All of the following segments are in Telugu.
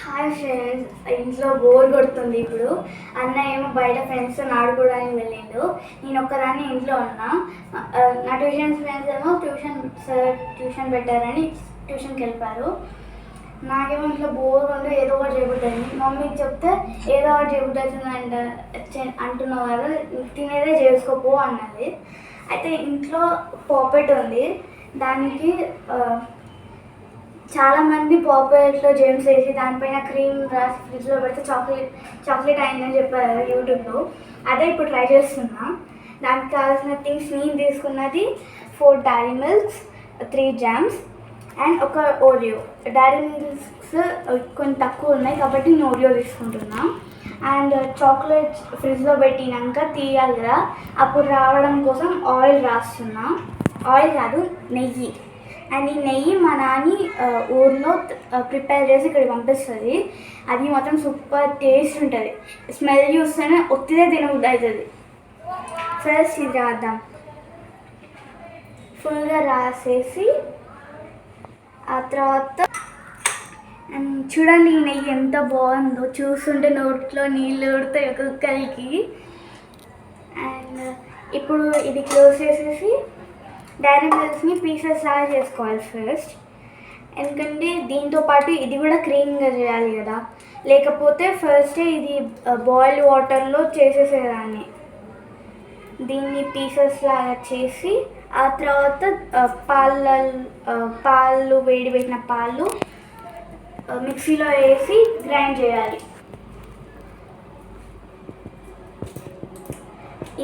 హాయ్ ఫ్రెండ్స్, ఇంట్లో బోర్ కొడుతుంది. ఇప్పుడు అన్న ఏమో బయట ఫ్రెండ్స్తో ఆడుకోవడానికి వెళ్ళిండు. నేను ఒక్కదాన్ని ఇంట్లో ఉన్నా. నా ట్యూషన్ ఫ్రెండ్స్ ఏమో ట్యూషన్ పెట్టారని ట్యూషన్కి వెళ్ళిపోయారు. నాకేమో ఇంట్లో బోర్ ఉంటే ఏదో ఒకటి చేయబుద్ది. మమ్మీకి చెప్తే ఏదో ఒకటి చేయబుద్ది అంటున్నావు కదా, తినేదే చేసుకోపో అన్నది. అయితే ఇంట్లో పాపెట్ ఉంది. దానికి చాలామంది పాపెట్లో జెమ్స్ వేసి దానిపైన క్రీమ్ రాసి ఫ్రిడ్జ్లో పెడితే చాక్లెట్ అయిందని చెప్పారు యూట్యూబ్లో. అదే ఇప్పుడు ట్రై చేస్తున్నా. దానికి కావాల్సిన థింగ్స్ నేను తీసుకున్నది 4 డైరీ మిల్క్స్, 3 జామ్స్ అండ్ ఒక ఓరియో. డైరీ మిల్క్స్ కొన్ని తక్కువ ఉన్నాయి కాబట్టి నేను ఓరియో తీసుకుంటున్నా. అండ్ చాక్లెట్స్ ఫ్రిడ్జ్లో పెట్టినాక తీయాలి కదా, అప్పుడు రావడం కోసం ఆయిల్ రాస్తున్నా. ఆయిల్ కాదు, నెయ్యి. అండ్ ఈ నెయ్యి మా నాని ఊర్లో ప్రిపేర్ చేసి ఇక్కడ పంపిస్తుంది. అది మొత్తం సూపర్ టేస్ట్ ఉంటుంది. స్మెల్ చూస్తేనే ఒత్తిదే తినబుద్ధి అవుతుంది. ఫస్ట్ ఇది రాద్దాం. ఫుల్గా రాసేసి ఆ తర్వాత చూడండి ఈ నెయ్యి ఎంత బాగుందో. చూస్తుంటే నోట్లో నీళ్ళు ఊడతాయి ఒక్కొక్కరికి. అండ్ ఇప్పుడు ఇది క్లోజ్ చేసేసి డైరీ మిల్క్స్ని పీసెస్ లాగా చేసుకోవాలి ఫస్ట్. ఎందుకంటే దీంతో పాటు ఇది కూడా క్రీమ్గా చేయాలి కదా, లేకపోతే ఫస్టే ఇది బాయిల్ వాటర్లో చేసేసేదాన్ని. దీన్ని పీసెస్ లాగా చేసి ఆ తర్వాత పాలు వేడిపెట్టిన పాలు మిక్సీలో వేసి గ్రైండ్ చేయాలి.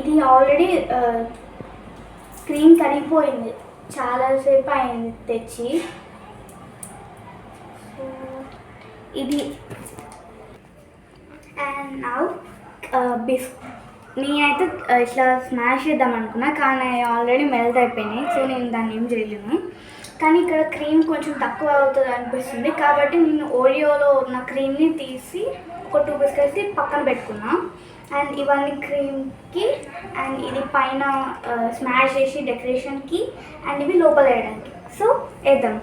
ఇది ఆల్రెడీ క్రీమ్ కరిగిపోయింది, చాలాసేపు అయింది తెచ్చి. ఇది అండ్ నౌ నేనైతే ఇట్లా స్మాష్ చేద్దాం అనుకున్నా, కానీ ఆల్రెడీ మెల్ట్ అయిపోయినాయి. సో నేను దాన్ని ఏం చేయలేను. కానీ ఇక్కడ క్రీమ్ కొంచెం తక్కువ అవుతుంది అనిపిస్తుంది కాబట్టి నేను ఓరియోలో ఉన్న క్రీమ్ని తీసి ఒక 2 బిస్కెట్స్ పక్కన పెట్టుకున్నా. అండ్ ఇవన్నీ క్రీమ్కి అండ్ ఇది పైన స్మాష్ చేసి డెకరేషన్కి అండ్ ఇవి లోపల వేయడానికి. సో వేద్దాం.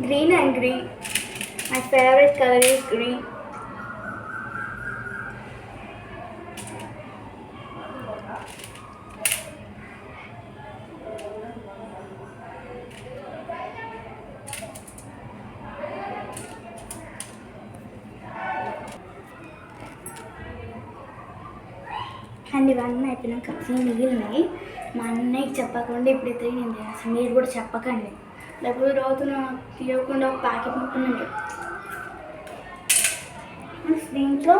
Green and green. My favorite color is green. And ఇవన్నీ అయిపోయినాక 3 మిగిలినాయి. మా అన్నయ్యకి చెప్పకుండా ఇప్పుడైతే నేను అసలు మీరు కూడా చెప్పకండి, లేకపోతే రోజు తీయకుండా ఒక ప్యాకెట్ ముట్టుకుంటే. దీంట్లో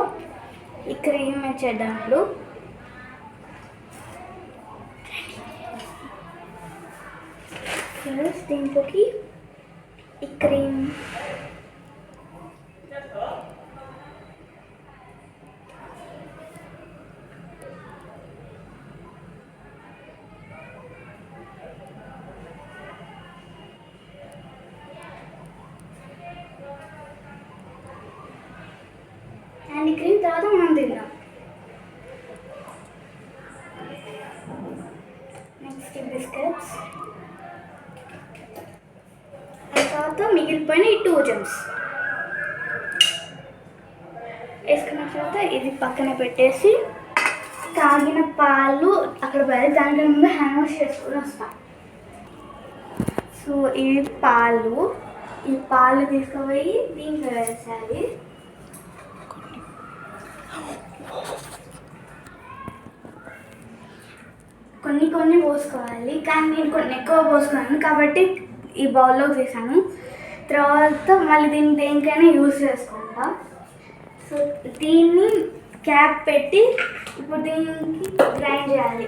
ఈ క్రీమ్ వేసేద్దాం. ఇప్పుడు దీంట్లోకి ఈ క్రీమ్ అండ్ ఈ క్రీమ్ తర్వాత మనం తిందాం. నెక్స్ట్ బిస్కెట్స్, తర్వాత మిగిలిపోయిన ఈ 2 జెమ్స్ వేసుకున్న తర్వాత ఇది పక్కన పెట్టేసి కాగిన పాలు అక్కడ పోయి దాంట్లో ముందు హ్యాండ్ వాష్ చేసుకొని వస్తాం. సో ఈ పాలు తీసుకుపోయి దీంట్లో వేసేయాలి. కొన్ని పోసుకోవాలి, కానీ నేను కొన్ని ఎక్కువ పోసుకున్నాను కాబట్టి ఈ బౌల్లో తీసాను. తర్వాత మళ్ళీ దీన్ని దేనికైనా యూజ్ చేసుకుంటా. సో దీన్ని క్యాప్ పెట్టి ఇప్పుడు దీనికి గ్రైండ్ చేయాలి.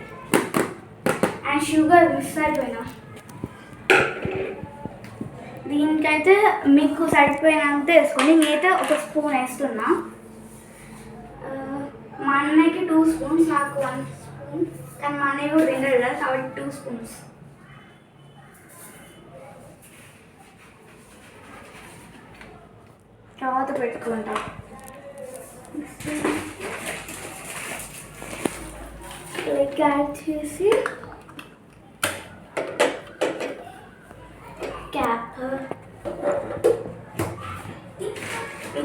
అండ్ షుగర్ మిక్స్ అయిపోయినా దీనికైతే మీకు సరిపోయినంత వేసుకొని, నేనైతే 1 స్పూన్ వేస్తున్నా. మా అన్నయ్యకి 2 స్పూన్స్, నాకు 1 స్పూన్. కానీ మా అన్నయ్య కూడా తినడు కదా కాబట్టి 2 స్పూన్స్. తర్వాత పెట్టుకుంటాం. ప్లేట్కి యాడ్ చేసి క్యాప్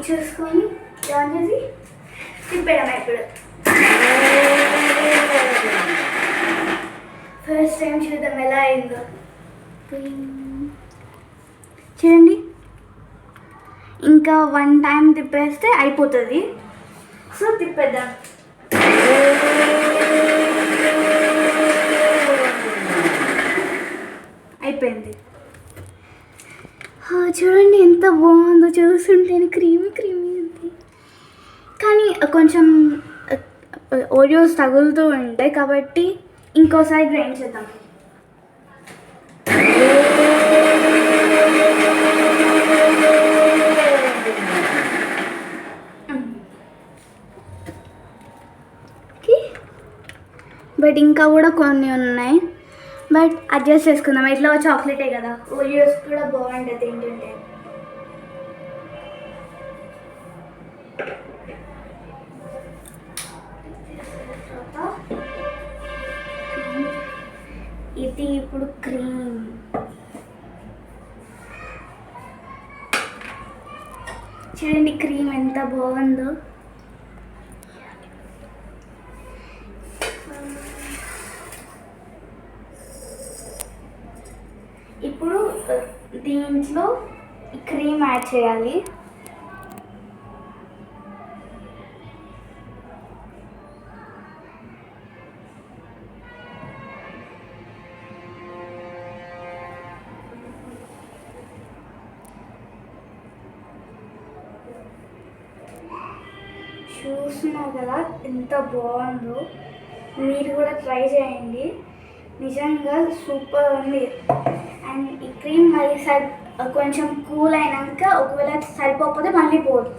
చూసుకొని ఆన్ చేసి తిప్పేయడం. ఇప్పుడు ఫస్ట్ టైం చూద్దాం ఎలా అయిందో. చూడండి, ఇంకా 1 టైం తిప్పేస్తే అయిపోతుంది. సో తిప్పేద్దాం. అయిపోయింది. చూడండి ఎంత బాగుందో, చూస్తుంటేనే క్రీమీ క్రీమీ ఉంది. కానీ కొంచెం ఓరియోస్ తగులుతూ ఉంటాయి కాబట్టి ఇంకోసారి గ్రైండ్ చేద్దాం. బట్ ఇంకా కూడా కొన్ని ఉన్నాయి, బట్ అడ్జస్ట్ చేసుకుందాం. ఇట్లా చాక్లెటే కదా, ఓరియోస్ కూడా బాగుంటుంది తింటుంటే. ఇది ఇప్పుడు క్రీమ్. చూడండి క్రీమ్ ఎంత బాగుందో. ఇప్పుడు దీంట్లో క్రీమ్ యాడ్ చేయాలి. చూస్తున్నారు కదా ఎంత బాగుందో, మీరు కూడా ట్రై చేయండి. నిజంగా సూపర్ ఉంది. అండ్ ఈ క్రీమ్ మళ్ళీ కొంచెం కూల్ అయినాక ఒకవేళ సరిపోకపోతే మళ్ళీ పోదు.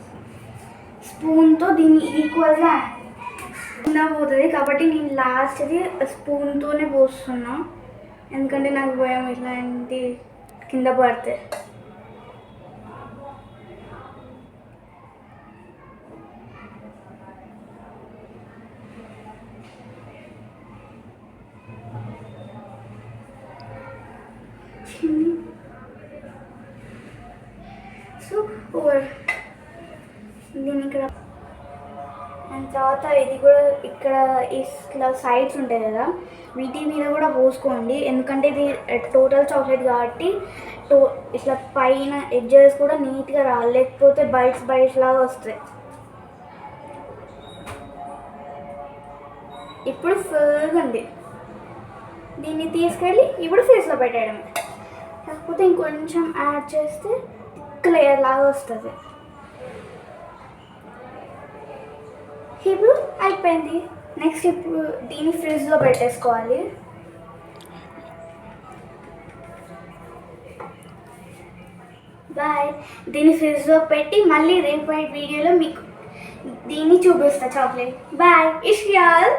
స్పూన్తో దీన్ని ఈక్వల్గా పోతుంది కాబట్టి నేను లాస్ట్ది స్పూన్తోనే పోస్తున్నా, ఎందుకంటే నాకు భయం ఇట్లాంటి కింద పడితే. సో దీన్ని ఇక్కడ అండ్ తర్వాత ఇది కూడా ఇక్కడ ఇట్లా సైడ్స్ ఉంటాయి కదా, వీటి మీద కూడా పోసుకోండి. ఎందుకంటే ఇది టోటల్ చాక్లెట్ కాబట్టి ఇట్లా పైన ఎడ్జెస్ కూడా నీట్గా రావాలి, లేకపోతే బైట్స్ లాగా వస్తాయి. ఇప్పుడు ఫుల్గా ఉంది. దీన్ని తీసుకెళ్ళి ఇప్పుడు ఫేస్లో పెట్టేయడమే. కాకపోతే ఇంకొంచెం యాడ్ చేస్తే క్లియర్ లాగా వస్తుంది. ఇప్పుడు అయిపోయింది. నెక్స్ట్ ఇప్పుడు దీన్ని ఫ్రిడ్జ్లో పెట్టేసుకోవాలి. బాయ్. దీన్ని ఫ్రిడ్జ్లో పెట్టి మళ్ళీ రేపటి వీడియోలో మీకు దీన్ని చూపిస్తా చాక్లెట్. బాయ్. ఇష్యాల్.